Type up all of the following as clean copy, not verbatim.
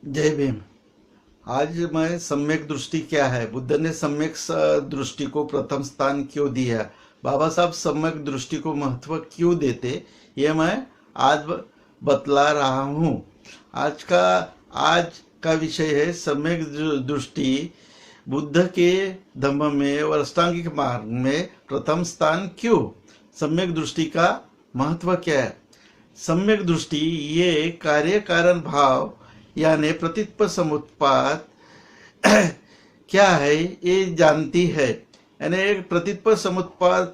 जय भीम। आज मैं सम्यक दृष्टि क्या है, बुद्ध ने सम्यक दृष्टि को प्रथम स्थान क्यों दिया, बाबा साहब सम्यक दृष्टि को महत्व क्यों देते, ये मैं आज बतला रहा हूँ। आज का विषय है सम्यक दृष्टि बुद्ध के धम्म में और अष्टांगिक मार्ग में प्रथम स्थान क्यों। सम्यक दृष्टि का महत्व क्या है। सम्यक दृष्टि ये कार्य कारण भाव यानी प्रतित्व समुत्पाद क्या है ये जानती है। यानी प्रतित्व समुत्पाद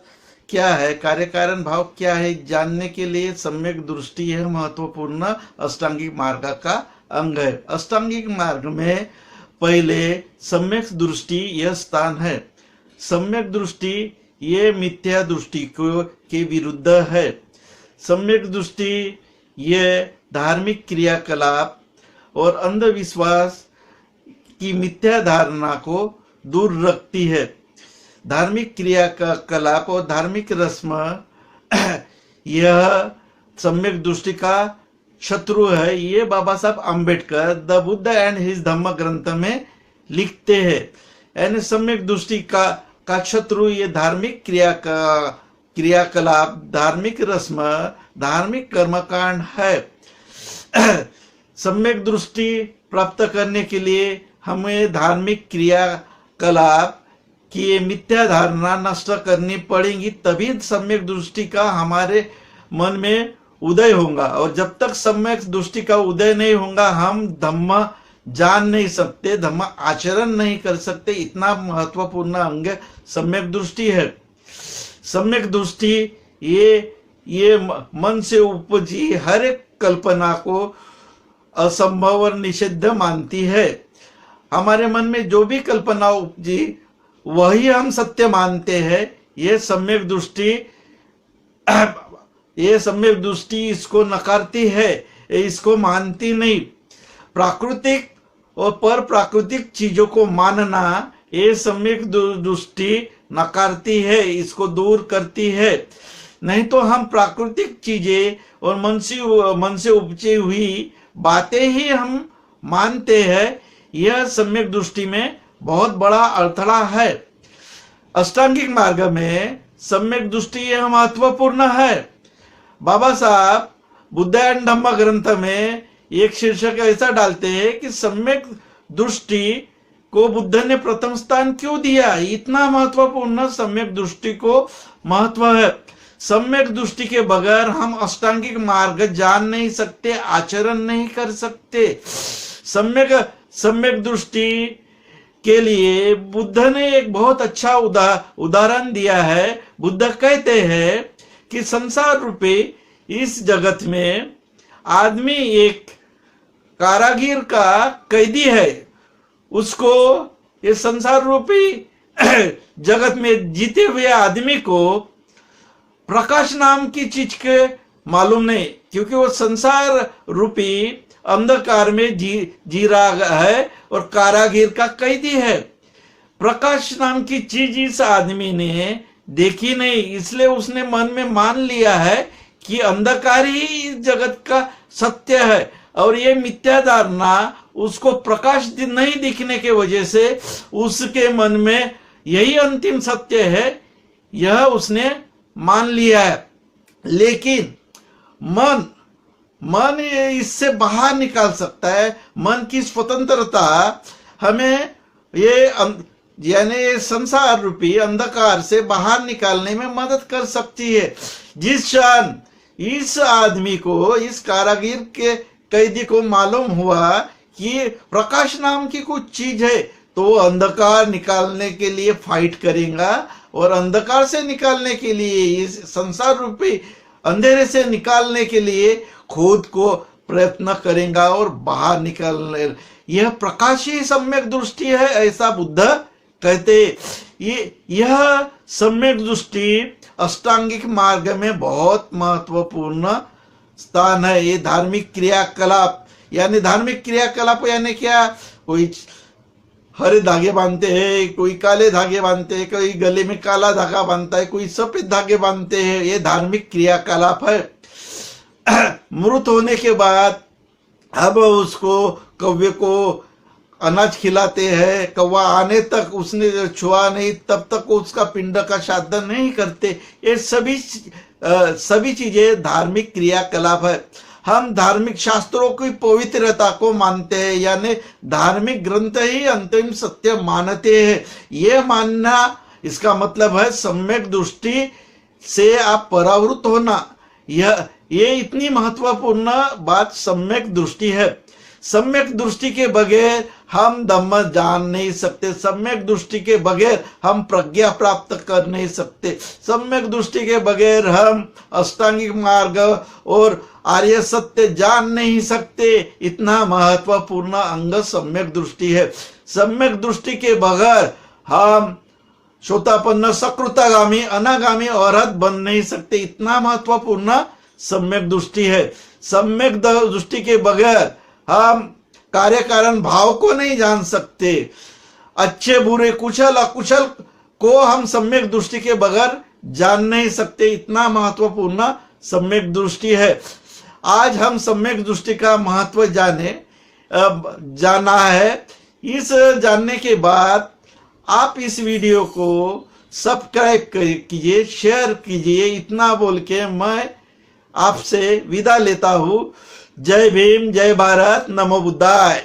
क्या है, कार्य कारण भाव क्या है, जानने के लिए सम्यक दृष्टि यह महत्वपूर्ण अष्टांगिक मार्ग का अंग है। अष्टांगिक मार्ग में पहले सम्यक दृष्टि यह स्थान है। सम्यक दृष्टि ये मिथ्या दृष्टि के विरुद्ध है। सम्यक दृष्टि ये धार्मिक क्रियाकलाप और अंधविश्वास की मिथ्या धारणा को दूर रखती है। धार्मिक क्रियाकलाप और धार्मिक रस्म यह सम्यक दृष्टि का शत्रु है। ये Baba Saheb Ambedkar the Buddha and his Dhamma ग्रंथ में लिखते हैं। यानी सम्यक दृष्टि का शत्रु ये धार्मिक क्रियाकलाप, धार्मिक रस्म, धार्मिक कर्मकांड है। सम्यक दृष्टि प्राप्त करने के लिए हमें धार्मिक क्रियाकलाप की मिथ्या धारणा नष्ट करनी पड़ेगी, तभी सम्यक दृष्टि का हमारे मन में उदय होगा। और जब तक सम्यक दृष्टि का उदय नहीं होगा हम धम्म जान नहीं सकते, धम्म आचरण नहीं कर सकते। इतना महत्वपूर्ण अंग सम्यक दृष्टि है। सम्यक दृष्टि ये मन से उपजी हर एक कल्पना को असंभव और निषिद्ध मानती है। हमारे मन में जो भी कल्पना उपजी वही हम सत्य मानते हैं। ये सम्यक दृष्टि इसको नकारती है, इसको मानती नहीं। प्राकृतिक और पर प्राकृतिक चीजों को मानना ये सम्यक दृष्टि नकारती है, इसको दूर करती है। नहीं तो हम प्राकृतिक चीजें और मन से उपजी हुई बातें ही हम मानते हैं। यह सम्यक दृष्टि में बहुत बड़ा अड़थड़ा है। अष्टांगिक मार्ग में सम्यक दृष्टि यह महत्वपूर्ण है। बाबा साहब बुद्ध एंड धम्म ग्रंथ में एक शीर्षक ऐसा डालते हैं कि सम्यक दृष्टि को बुद्ध ने प्रथम स्थान क्यों दिया। इतना महत्वपूर्ण सम्यक दृष्टि को महत्व है। सम्यक दृष्टि के बगैर हम अष्टांगिक मार्ग जान नहीं सकते, आचरण नहीं कर सकते। सम्यक दृष्टि के लिए बुद्ध ने एक बहुत अच्छा उदाहरण दिया है। बुद्ध कहते हैं कि संसार रूपी इस जगत में आदमी एक कारागिर का कैदी है। उसको ये संसार रूपी जगत में जीते हुए आदमी को प्रकाश नाम की चीज के मालूम नहीं, क्योंकि वो संसार रूपी अंधकार में जी रहा है और कारागिर का कैदी है। प्रकाश नाम की चीज इस आदमी ने देखी नहीं, इसलिए उसने मन में मान लिया है कि अंधकार ही इस जगत का सत्य है। और ये मिथ्या धारणा उसको प्रकाश नहीं दिखने के वजह से उसके मन में यही अंतिम सत्य है, यह उसने मान लिया है। लेकिन मन इससे बाहर निकाल सकता है। मन की स्वतंत्रता हमें यानी संसार रूपी अंधकार से बाहर निकालने में मदद कर सकती है। जिस क्षण इस आदमी को, इस कारागिर के कैदी को मालूम हुआ कि प्रकाश नाम की कुछ चीज है, तो अंधकार निकालने के लिए फाइट करेगा और अंधकार से निकालने के लिए, इस संसार रूपी अंधेरे से निकालने के लिए खुद को प्रयत्न करेगा और बाहर निकालने। यह प्रकाश ही सम्यक दृष्टि है, ऐसा बुद्ध कहते। यह सम्यक दृष्टि अष्टांगिक मार्ग में बहुत महत्वपूर्ण स्थान है। ये धार्मिक क्रियाकलाप यानी क्या, कोई हरे धागे बांधते हैं, कोई काले धागे बांधते हैं, कोई गले में काला धागा बांधता है, कोई सफेद धागे बांधते हैं। ये धार्मिक क्रियाकलाप है। मृत होने के बाद अब उसको कौवे को अनाज खिलाते हैं, कौवा आने तक उसने छुआ नहीं तब तक उसका पिंड का श्राद्ध नहीं करते। ये सभी चीजें धार्मिक क्रियाकलाप है। हम धार्मिक शास्त्रों की पवित्रता को मानते हैं, यानी धार्मिक ग्रंथ ही अंतिम सत्य मानते हैं। ये मानना इसका मतलब है सम्यक दृष्टि से आप परावृत होना। ये इतनी महत्वपूर्ण बात सम्यक दृष्टि है। सम्यक दृष्टि के बगैर हम धम्म जान नहीं सकते, सम्यक दृष्टि के बगैर हम प्रज्ञा प्राप्त कर नहीं सकते, सम्यक दृष्टि के बगैर हम अष्टांगिक मार्ग और आर्य सत्य जान नहीं सकते। इतना महत्वपूर्ण अंग सम्यक दृष्टि है। सम्यक दृष्टि के बगैर हम श्रोतापन्न सकृतगामी अनागामी अरहत बन नहीं सकते। इतना महत्वपूर्ण सम्यक दृष्टि है। सम्यक दृष्टि के बगैर हम कार्य कारण भाव को नहीं जान सकते। अच्छे बुरे कुशल अकुशल को हम सम्यक दृष्टि के बगैर जान नहीं सकते। इतना महत्वपूर्ण सम्यक दृष्टि है। आज हम सम्यक दृष्टि का महत्व जाना है। इस जानने के बाद आप इस वीडियो को सब्सक्राइब कीजिए, शेयर कीजिए। इतना बोल के मैं आपसे विदा लेता हूँ। जय भीम, जय भारत, नमो बुद्धाय।